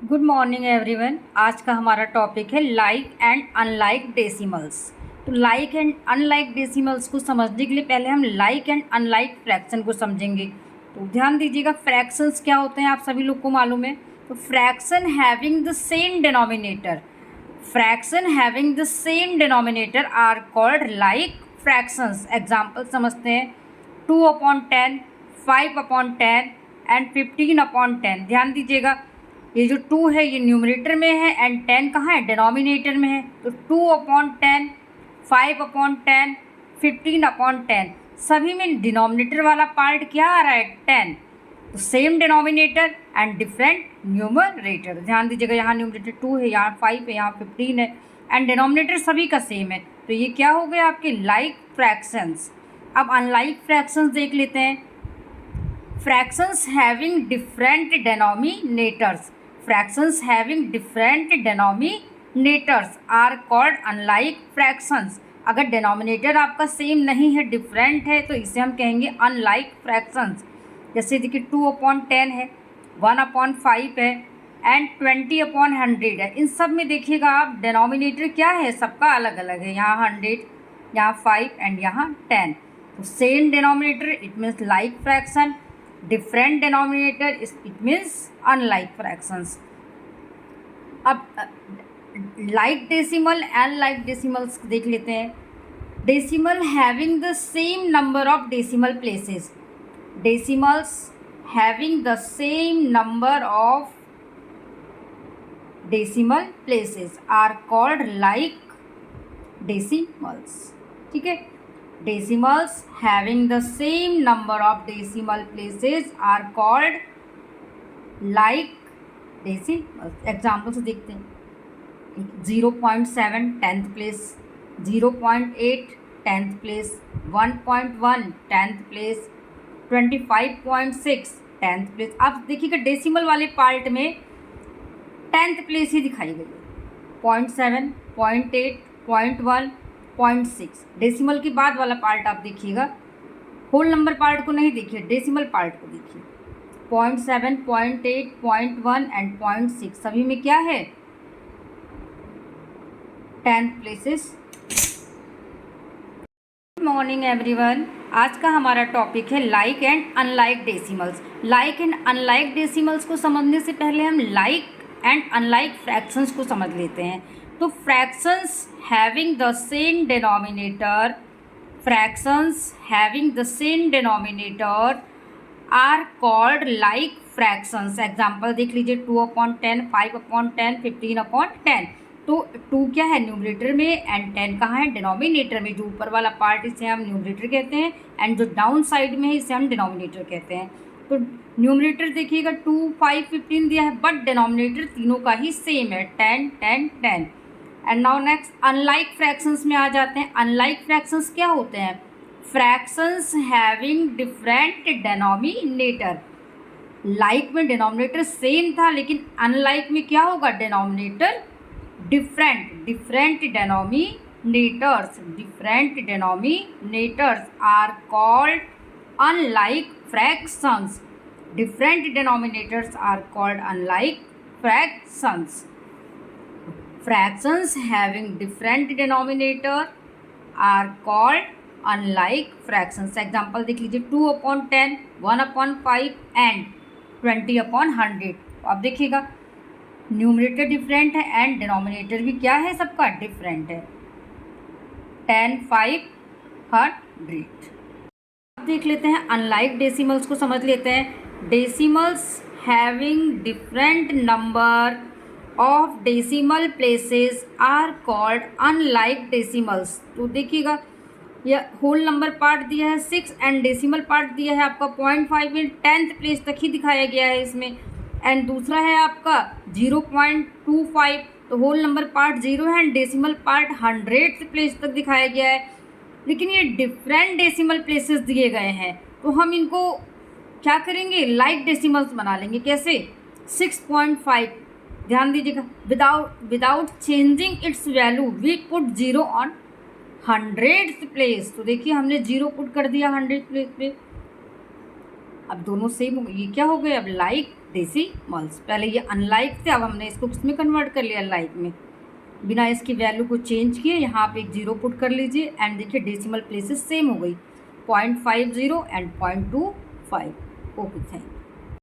Good morning everyone. आज का हमारा टॉपिक है लाइक एंड अनलाइक डेसिमल्स। तो लाइक एंड अनलाइक डेसिमल्स को समझने के लिए पहले हम लाइक एंड अनलाइक फ्रैक्शन को समझेंगे। तो ध्यान दीजिएगा, फ्रैक्शंस क्या होते हैं आप सभी लोग को मालूम है। तो fraction having the same denominator, fraction having the same denominator are called like fractions. Example समझते हैं, 2/10, 5/10 एंड 15/10। ध्यान दीजिएगा, ये जो 2 है ये न्यूमरेटर में है एंड 10 कहाँ है, डिनोमिनेटर में है। तो 2/10, 5/10, 15/10 सभी में डिनोमिनेटर वाला पार्ट क्या आ रहा है, 10। तो same denominator and different numerator. ध्यान दीजिएगा, यहाँ न्यूमरेटर 2 है, यहाँ 5 है, यहाँ 15 है एंड डिनोमिनेटर सभी का सेम है। तो ये क्या हो गया आपके लाइक फ्रैक्शंस। अब अनलाइक फ्रैक्शंस देख लेते हैं। Fractions having different denominators, fractions having different denominators are called unlike fractions। अगर डिनोमिनेटर आपका सेम नहीं है, डिफरेंट है, तो इसे हम कहेंगे अनलाइक फ्रैक्शंस। जैसे देखिए 2/10 है, 1/5 है एंड 20/100 है। इन सब में देखिएगा आप, डिनोमिनेटर क्या है, सबका अलग अलग है। यहाँ 100, यहाँ 5 एंड यहाँ 10। तो same denominator it means like fraction, different denominator it means unlike fractions. अब like decimal and like decimals देख लेते हैं। Decimal having the same number of decimal places, decimals having the same number of decimal places are called like decimals. ठीक है, decimals having the same number of decimal places are called like decimals। Example से देखते हैं, 0.7 10th place, 0.8 10th place, 1.1 10th place, 25.6 10th place. आप देखिएगा decimal वाले part में 10th place ही दिखाई गई है। 0.7, 0.8, 0.1, 0.6। डेसिमल के बाद वाला पार्ट आप देखिएगा, होल नंबर पार्ट को नहीं देखिए, डेसिमल पार्ट को देखिए। 0.7, 0.8, 0.1 एंड 0.6 सभी में क्या है, 10th places. Good morning everyone. आज का हमारा टॉपिक है like and unlike decimals. Like and unlike decimals को समझने से पहले हम लाइक एंड अनलाइक फ्रैक्शंस को समझ लेते हैं। तो fractions having the same denominator, fractions having the same denominator are called like fractions. Example देख लीजिए, 2/10, 5/10, 15/10। तो 2 क्या है, न्यूमरेटर में एंड 10 कहाँ है, डिनोमिनेटर में। जो ऊपर वाला पार्ट इसे हम न्यूमरेटर कहते हैं एंड जो डाउन साइड में है इसे हम डिनोमिनेटर कहते हैं। तो न्यूमरेटर देखिएगा 2, 5, 15 दिया है, बट डिनोमिनेटर तीनों का ही सेम है, 10, 10, 10। And now next unlike fractions में आ जाते हैं। अनलाइक फ्रैक्शंस क्या होते हैं, fractions having different denominator. Like में डिनोमिनेटर सेम था, लेकिन अनलाइक में क्या होगा, denominator different, different denominators, different denominators are called unlike fractions. Different denominators are called unlike fractions. Fractions having different denominator are called unlike fractions। Example देख लीजिए, 2/10, 1/5 and 20/100। तो अब देखिएगा न्यूमरेटर डिफरेंट है एंड डिनोमिनेटर भी क्या है, सबका डिफरेंट है, 10, 5, 100। अब देख लेते हैं अनलाइक डेसिमल्स को समझ लेते हैं। Decimals having different number of decimal places are called unlike decimals. तो देखिएगा, यह होल नंबर पार्ट दिया है 6 एंड डेसिमल पार्ट दिया है आपका 0.5 में, 10th प्लेस तक ही दिखाया गया है इसमें। एंड दूसरा है आपका 0.25, तो होल नंबर पार्ट 0 है and decimal part 100th place तक दिखाया गया है। लेकिन ये डिफरेंट डेसिमल प्लेसेस दिए गए हैं, तो हम इनको क्या करेंगे, लाइक डेसिमल्स बना लेंगे। कैसे, 6.5। ध्यान दीजिएगा, without changing its value we put 0 on 100th place. तो देखिए हमने 0 पुट कर दिया 100th प्लेस पे। अब दोनों सेम हो गए, ये क्या हो गए अब लाइक डेसिमल्स। पहले ये अनलाइक थे, अब हमने इसको किसमें कन्वर्ट कर लिया, लाइक में। बिना इसकी वैल्यू को चेंज किए यहाँ आप एक 0 पुट कर लीजिए एंड देखिए डेसिमल प्लेसेस सेम हो गई, 0.50 एंड 0.25। Okay, thank you.